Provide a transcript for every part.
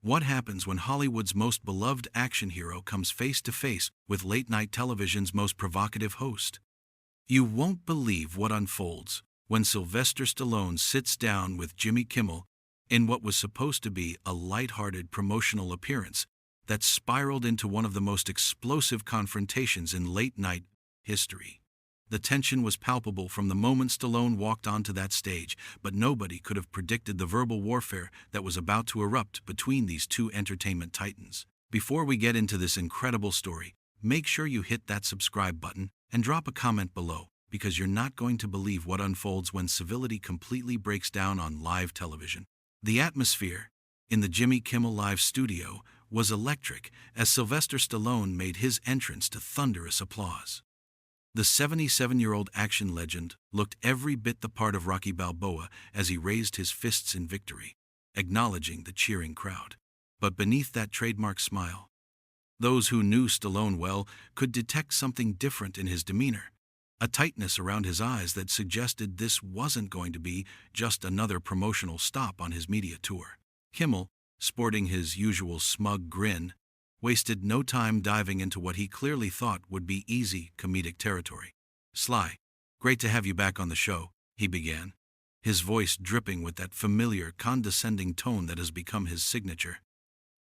What happens when Hollywood's most beloved action hero comes face to face with late-night television's most provocative host? You won't believe what unfolds when Sylvester Stallone sits down with Jimmy Kimmel in what was supposed to be a light-hearted promotional appearance that spiraled into one of the most explosive confrontations in late-night history. The tension was palpable from the moment Stallone walked onto that stage, but nobody could have predicted the verbal warfare that was about to erupt between these two entertainment titans. Before we get into this incredible story, make sure you hit that subscribe button and drop a comment below, because you're not going to believe what unfolds when civility completely breaks down on live television. The atmosphere in the Jimmy Kimmel Live studio was electric as Sylvester Stallone made his entrance to thunderous applause. The 77-year-old action legend looked every bit the part of Rocky Balboa as he raised his fists in victory, acknowledging the cheering crowd. But beneath that trademark smile, those who knew Stallone well could detect something different in his demeanor, a tightness around his eyes that suggested this wasn't going to be just another promotional stop on his media tour. Kimmel, sporting his usual smug grin, wasted no time diving into what he clearly thought would be easy comedic territory. "Sly, great to have you back on the show," he began, his voice dripping with that familiar, condescending tone that has become his signature.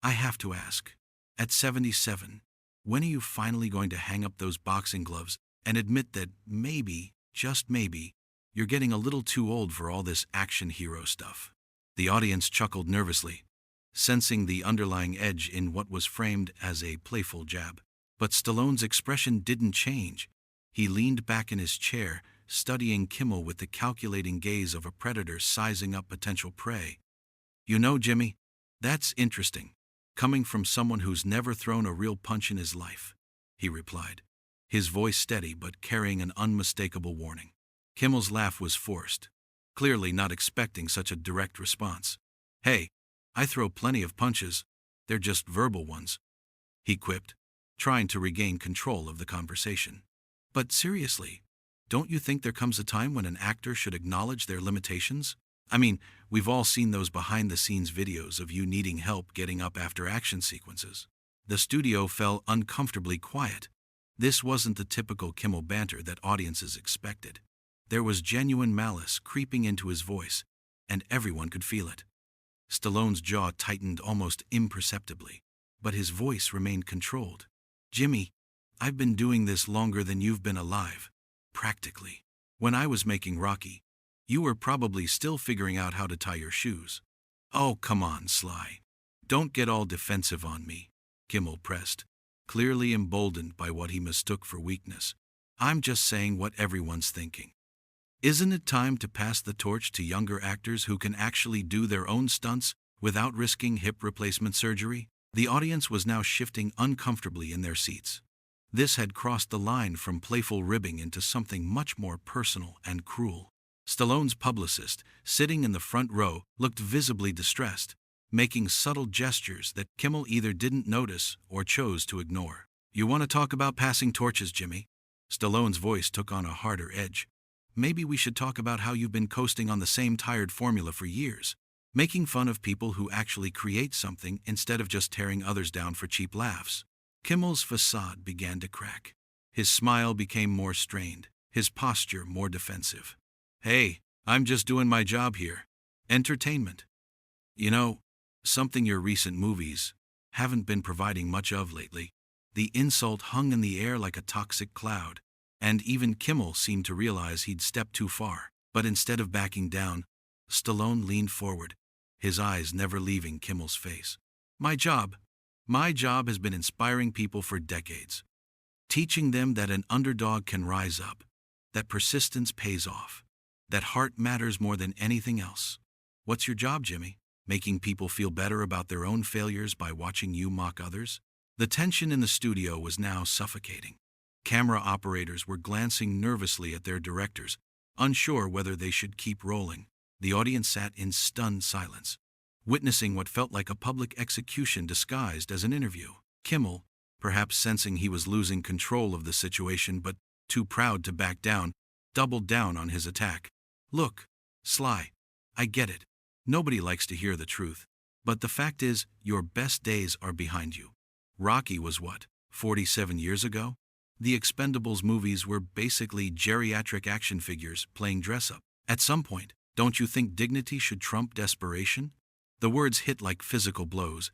"I have to ask, at 77, when are you finally going to hang up those boxing gloves and admit that maybe, just maybe, you're getting a little too old for all this action hero stuff?" The audience chuckled nervously, sensing the underlying edge in what was framed as a playful jab. But Stallone's expression didn't change. He leaned back in his chair, studying Kimmel with the calculating gaze of a predator sizing up potential prey. "You know, Jimmy, that's interesting, coming from someone who's never thrown a real punch in his life," he replied, his voice steady but carrying an unmistakable warning. Kimmel's laugh was forced, clearly not expecting such a direct response. "Hey, I throw plenty of punches, they're just verbal ones," he quipped, trying to regain control of the conversation. "But seriously, don't you think there comes a time when an actor should acknowledge their limitations? I mean, we've all seen those behind-the-scenes videos of you needing help getting up after action sequences." The studio fell uncomfortably quiet. This wasn't the typical Kimmel banter that audiences expected. There was genuine malice creeping into his voice, and everyone could feel it. Stallone's jaw tightened almost imperceptibly, but his voice remained controlled. "Jimmy, I've been doing this longer than you've been alive, practically. When I was making Rocky, you were probably still figuring out how to tie your shoes." "Oh, come on, Sly. Don't get all defensive on me," Kimmel pressed, clearly emboldened by what he mistook for weakness. "I'm just saying what everyone's thinking. Isn't it time to pass the torch to younger actors who can actually do their own stunts without risking hip replacement surgery?" The audience was now shifting uncomfortably in their seats. This had crossed the line from playful ribbing into something much more personal and cruel. Stallone's publicist, sitting in the front row, looked visibly distressed, making subtle gestures that Kimmel either didn't notice or chose to ignore. "You want to talk about passing torches, Jimmy?" Stallone's voice took on a harder edge. "Maybe we should talk about how you've been coasting on the same tired formula for years, making fun of people who actually create something instead of just tearing others down for cheap laughs." Kimmel's facade began to crack. His smile became more strained, his posture more defensive. "Hey, I'm just doing my job here. Entertainment. You know, something your recent movies haven't been providing much of lately." The insult hung in the air like a toxic cloud, and even Kimmel seemed to realize he'd stepped too far. But instead of backing down, Stallone leaned forward, his eyes never leaving Kimmel's face. My job has been inspiring people for decades, teaching them that an underdog can rise up, that persistence pays off, that heart matters more than anything else." "What's your job, Jimmy? Making people feel better about their own failures by watching you mock others?" The tension in the studio was now suffocating. Camera operators were glancing nervously at their directors, unsure whether they should keep rolling. The audience sat in stunned silence, witnessing what felt like a public execution disguised as an interview. Kimmel, perhaps sensing he was losing control of the situation but too proud to back down, doubled down on his attack. "Look, Sly, I get it. Nobody likes to hear the truth. But the fact is, your best days are behind you. Rocky was what, 47 years ago? The Expendables movies were basically geriatric action figures playing dress-up. At some point, don't you think dignity should trump desperation? The words hit like physical blows,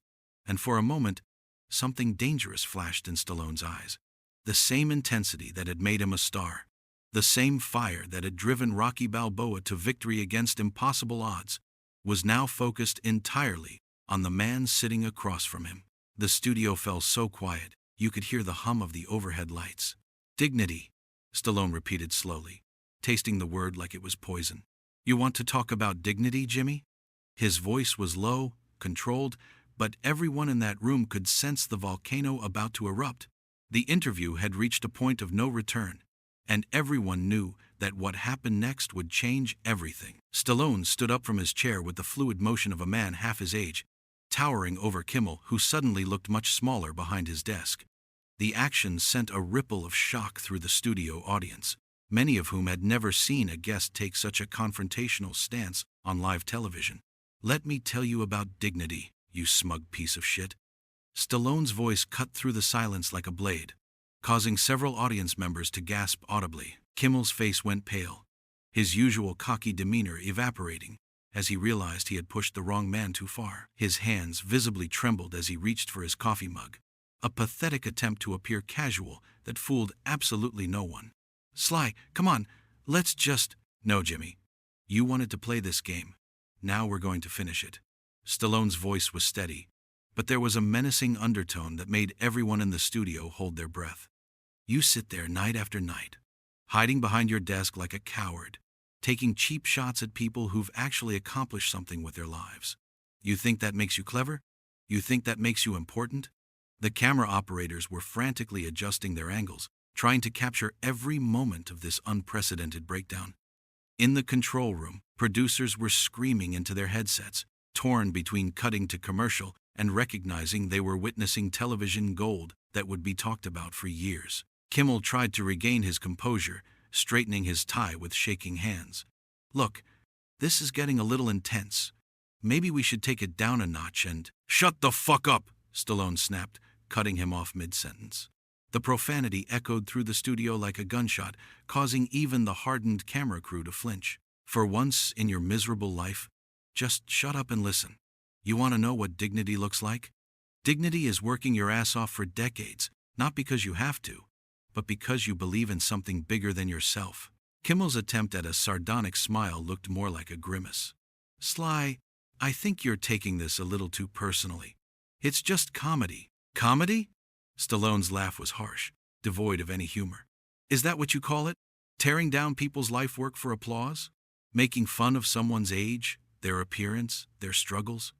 and for a moment, something dangerous flashed in Stallone's eyes. The same intensity that had made him a star. The same fire that had driven Rocky Balboa to victory against impossible odds was now focused entirely on the man sitting across from him. The studio fell so quiet, you could hear the hum of the overhead lights. Dignity, Stallone repeated slowly, tasting the word like it was poison. You want to talk about dignity, Jimmy? His voice was low, controlled, but everyone in that room could sense the volcano about to erupt. The interview had reached a point of no return, and everyone knew that what happened next would change everything. Stallone stood up from his chair with the fluid motion of a man half his age, towering over Kimmel, who suddenly looked much smaller behind his desk. The action sent a ripple of shock through the studio audience, many of whom had never seen a guest take such a confrontational stance on live television. Let me tell you about dignity, you smug piece of shit. Stallone's voice cut through the silence like a blade, causing several audience members to gasp audibly. Kimmel's face went pale, his usual cocky demeanor evaporating as he realized he had pushed the wrong man too far. His hands visibly trembled as he reached for his coffee mug, a pathetic attempt to appear casual that fooled absolutely no one. Sly, come on, let's just... No, Jimmy. You wanted to play this game. Now we're going to finish it. Stallone's voice was steady, but there was a menacing undertone that made everyone in the studio hold their breath. You sit there night after night, hiding behind your desk like a coward, taking cheap shots at people who've actually accomplished something with their lives. You think that makes you clever? You think that makes you important? The camera operators were frantically adjusting their angles, trying to capture every moment of this unprecedented breakdown. In the control room, producers were screaming into their headsets, torn between cutting to commercial and recognizing they were witnessing television gold that would be talked about for years. Kimmel tried to regain his composure, straightening his tie with shaking hands. Look, this is getting a little intense. Maybe we should take it down a notch and... Shut the fuck up, Stallone snapped, cutting him off mid-sentence. The profanity echoed through the studio like a gunshot, causing even the hardened camera crew to flinch. For once in your miserable life, just shut up and listen. You want to know what dignity looks like? Dignity is working your ass off for decades, not because you have to, but because you believe in something bigger than yourself. Kimmel's attempt at a sardonic smile looked more like a grimace. Sly, I think you're taking this a little too personally. It's just comedy. Comedy? Stallone's laugh was harsh, devoid of any humor. Is that what you call it? Tearing down people's life work for applause? Making fun of someone's age, their appearance, their struggles?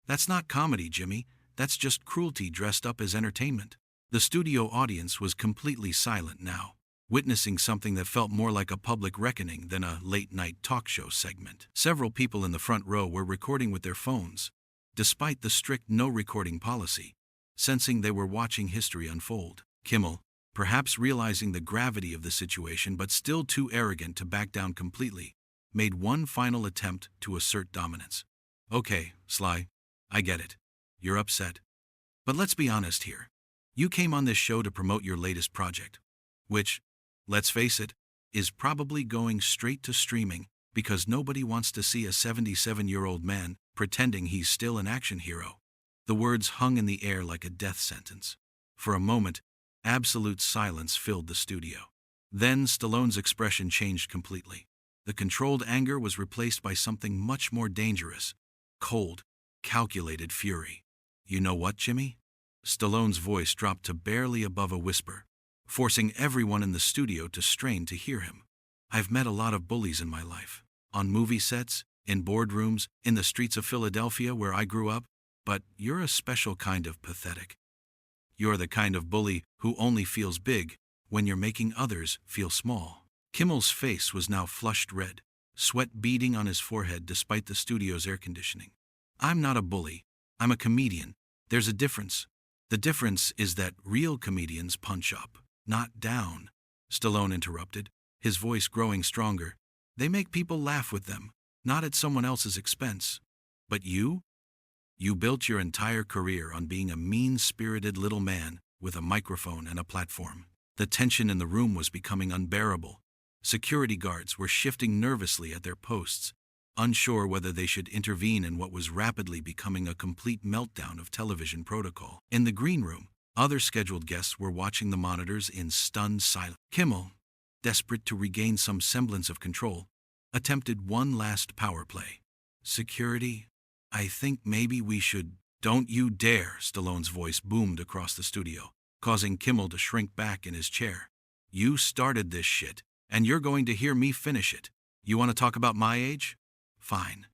That's not comedy, Jimmy. That's just cruelty dressed up as entertainment. The studio audience was completely silent now, witnessing something that felt more like a public reckoning than a late-night talk show segment. Several people in the front row were recording with their phones, despite the strict no-recording policy, sensing they were watching history unfold. Kimmel, perhaps realizing the gravity of the situation but still too arrogant to back down completely, made one final attempt to assert dominance. Okay, Sly, I get it. You're upset. But let's be honest here. You came on this show to promote your latest project, which, let's face it, is probably going straight to streaming because nobody wants to see a 77-year-old man pretending he's still an action hero. The words hung in the air like a death sentence. For a moment, absolute silence filled the studio. Then Stallone's expression changed completely. The controlled anger was replaced by something much more dangerous. Cold, calculated fury. You know what, Jimmy? Stallone's voice dropped to barely above a whisper, forcing everyone in the studio to strain to hear him. I've met a lot of bullies in my life. On movie sets, in boardrooms, in the streets of Philadelphia where I grew up, but you're a special kind of pathetic. You're the kind of bully who only feels big when you're making others feel small. Kimmel's face was now flushed red, sweat beading on his forehead despite the studio's air conditioning. I'm not a bully. I'm a comedian. There's a difference. The difference is that real comedians punch up, not down. Stallone interrupted, his voice growing stronger. They make people laugh with them, not at someone else's expense. But you? You built your entire career on being a mean-spirited little man with a microphone and a platform. The tension in the room was becoming unbearable. Security guards were shifting nervously at their posts, unsure whether they should intervene in what was rapidly becoming a complete meltdown of television protocol. In the green room, other scheduled guests were watching the monitors in stunned silence. Kimmel, desperate to regain some semblance of control, attempted one last power play. Security, I think maybe we should. Don't you dare, Stallone's voice boomed across the studio, causing Kimmel to shrink back in his chair. You started this shit, and you're going to hear me finish it. You want to talk about my age? Fine.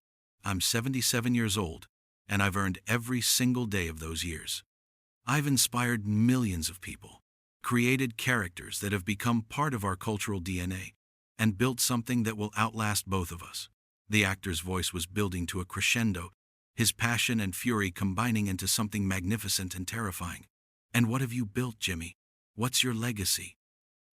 I'm 77 years old, and I've earned every single day of those years. I've inspired millions of people, created characters that have become part of our cultural DNA, and built something that will outlast both of us. The actor's voice was building to a crescendo, his passion and fury combining into something magnificent and terrifying. And what have you built, Jimmy? What's your legacy?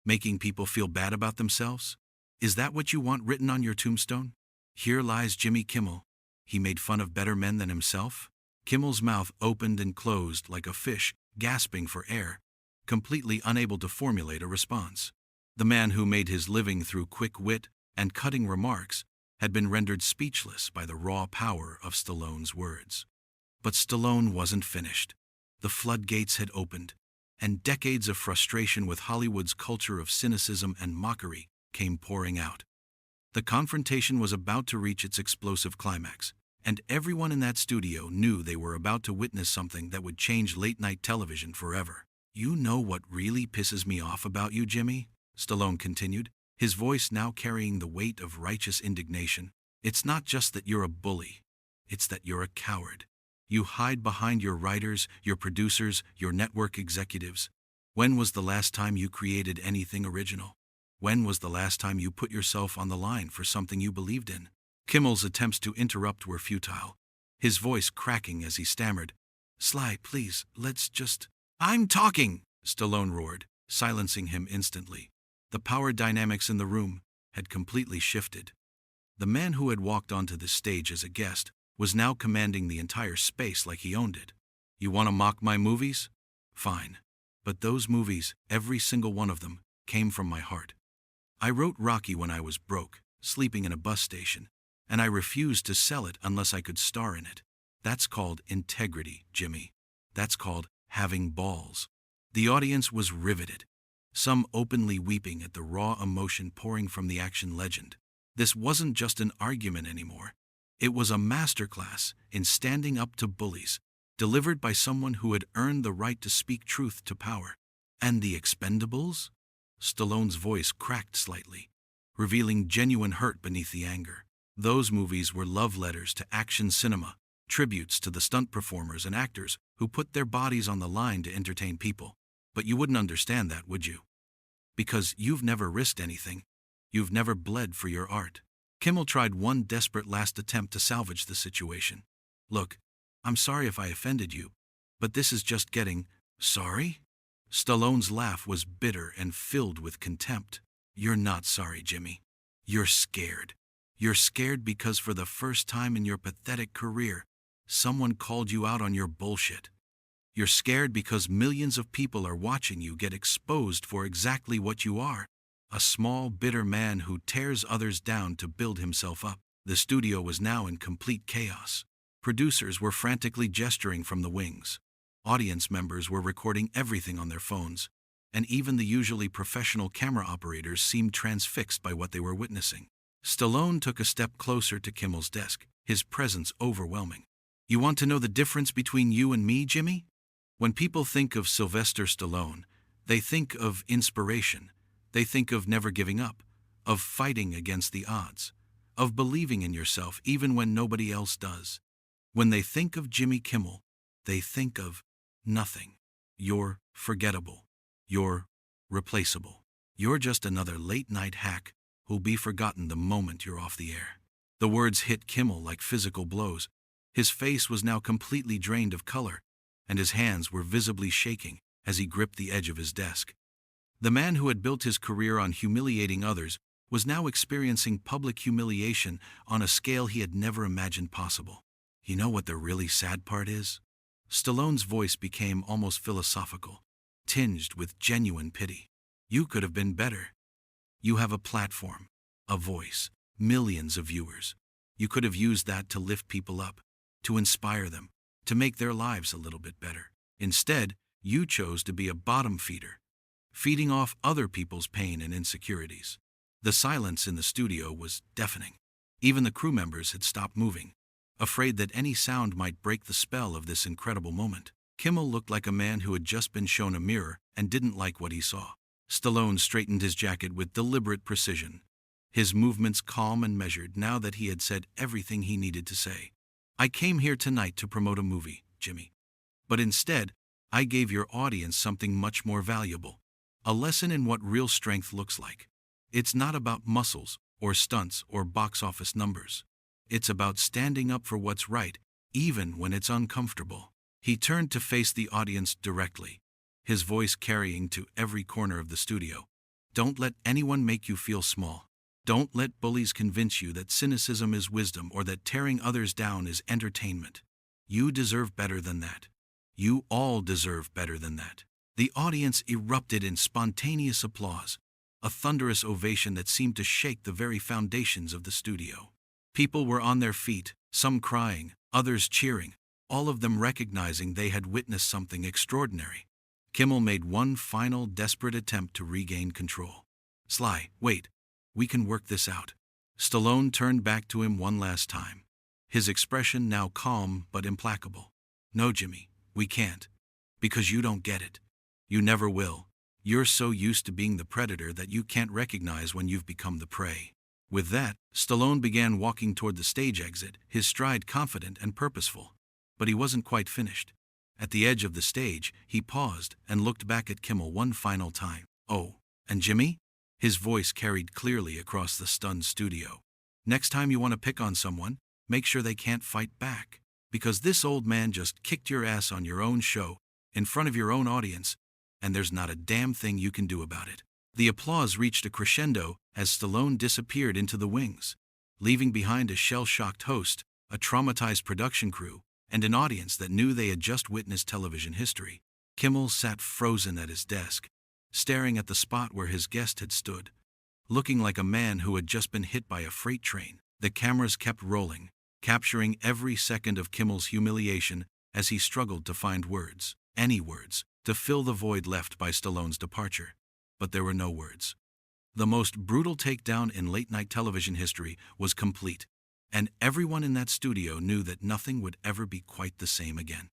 Making people feel bad about themselves? Is that what you want written on your tombstone? Here lies Jimmy Kimmel. He made fun of better men than himself? Kimmel's mouth opened and closed like a fish, gasping for air, completely unable to formulate a response. The man who made his living through quick wit and cutting remarks had been rendered speechless by the raw power of Stallone's words. But Stallone wasn't finished. The floodgates had opened, and decades of frustration with Hollywood's culture of cynicism and mockery came pouring out. The confrontation was about to reach its explosive climax, and everyone in that studio knew they were about to witness something that would change late-night television forever. You know what really pisses me off about you, Jimmy? Stallone continued, his voice now carrying the weight of righteous indignation. It's not just that you're a bully. It's that you're a coward. You hide behind your writers, your producers, your network executives. When was the last time you created anything original? When was the last time you put yourself on the line for something you believed in? Kimmel's attempts to interrupt were futile, his voice cracking as he stammered. Sly, please, let's just... I'm talking! Stallone roared, silencing him instantly. The power dynamics in the room had completely shifted. The man who had walked onto the stage as a guest was now commanding the entire space like he owned it. You want to mock my movies? Fine. But those movies, every single one of them, came from my heart. I wrote Rocky when I was broke, sleeping in a bus station, and I refused to sell it unless I could star in it. That's called integrity, Jimmy. That's called having balls. The audience was riveted, some openly weeping at the raw emotion pouring from the action legend. This wasn't just an argument anymore. It was a masterclass in standing up to bullies, delivered by someone who had earned the right to speak truth to power. And the Expendables? Stallone's voice cracked slightly, revealing genuine hurt beneath the anger. Those movies were love letters to action cinema, tributes to the stunt performers and actors who put their bodies on the line to entertain people. But you wouldn't understand that, would you? Because you've never risked anything. You've never bled for your art. Kimmel tried one desperate last attempt to salvage the situation. Look, I'm sorry if I offended you, but this is just getting... Sorry? Stallone's laugh was bitter and filled with contempt. You're not sorry, Jimmy. You're scared. You're scared because for the first time in your pathetic career, someone called you out on your bullshit. You're scared because millions of people are watching you get exposed for exactly what you are. A small, bitter man who tears others down to build himself up. The studio was now in complete chaos. Producers were frantically gesturing from the wings. Audience members were recording everything on their phones, and even the usually professional camera operators seemed transfixed by what they were witnessing. Stallone took a step closer to Kimmel's desk, his presence overwhelming. You want to know the difference between you and me, Jimmy? When people think of Sylvester Stallone, they think of inspiration. They think of never giving up, of fighting against the odds, of believing in yourself even when nobody else does. When they think of Jimmy Kimmel, they think of nothing. You're forgettable. You're replaceable. You're just another late-night hack who'll be forgotten the moment you're off the air. The words hit Kimmel like physical blows. His face was now completely drained of color, and his hands were visibly shaking as he gripped the edge of his desk. The man who had built his career on humiliating others was now experiencing public humiliation on a scale he had never imagined possible. You know what the really sad part is? Stallone's voice became almost philosophical, tinged with genuine pity. You could have been better. You have a platform, a voice, millions of viewers. You could have used that to lift people up, to inspire them, to make their lives a little bit better. Instead, you chose to be a bottom feeder, feeding off other people's pain and insecurities. The silence in the studio was deafening. Even the crew members had stopped moving, afraid that any sound might break the spell of this incredible moment. Kimmel looked like a man who had just been shown a mirror and didn't like what he saw. Stallone straightened his jacket with deliberate precision, his movements calm and measured now that he had said everything he needed to say. I came here tonight to promote a movie, Jimmy. But instead, I gave your audience something much more valuable. A lesson in what real strength looks like. It's not about muscles, or stunts, or box office numbers. It's about standing up for what's right, even when it's uncomfortable. He turned to face the audience directly, his voice carrying to every corner of the studio. Don't let anyone make you feel small. Don't let bullies convince you that cynicism is wisdom or that tearing others down is entertainment. You deserve better than that. You all deserve better than that. The audience erupted in spontaneous applause, a thunderous ovation that seemed to shake the very foundations of the studio. People were on their feet, some crying, others cheering, all of them recognizing they had witnessed something extraordinary. Kimmel made one final desperate attempt to regain control. Sly, wait. We can work this out. Stallone turned back to him one last time, his expression now calm but implacable. No, Jimmy, we can't. Because you don't get it. You never will. You're so used to being the predator that you can't recognize when you've become the prey. With that, Stallone began walking toward the stage exit, his stride confident and purposeful. But he wasn't quite finished. At the edge of the stage, he paused and looked back at Kimmel one final time. Oh, and Jimmy? His voice carried clearly across the stunned studio. Next time you want to pick on someone, make sure they can't fight back. Because this old man just kicked your ass on your own show, in front of your own audience, and there's not a damn thing you can do about it. The applause reached a crescendo as Stallone disappeared into the wings, leaving behind a shell-shocked host, a traumatized production crew, and an audience that knew they had just witnessed television history. Kimmel sat frozen at his desk, staring at the spot where his guest had stood, looking like a man who had just been hit by a freight train. The cameras kept rolling, capturing every second of Kimmel's humiliation as he struggled to find words, any words, to fill the void left by Stallone's departure. But there were no words. The most brutal takedown in late-night television history was complete, and everyone in that studio knew that nothing would ever be quite the same again.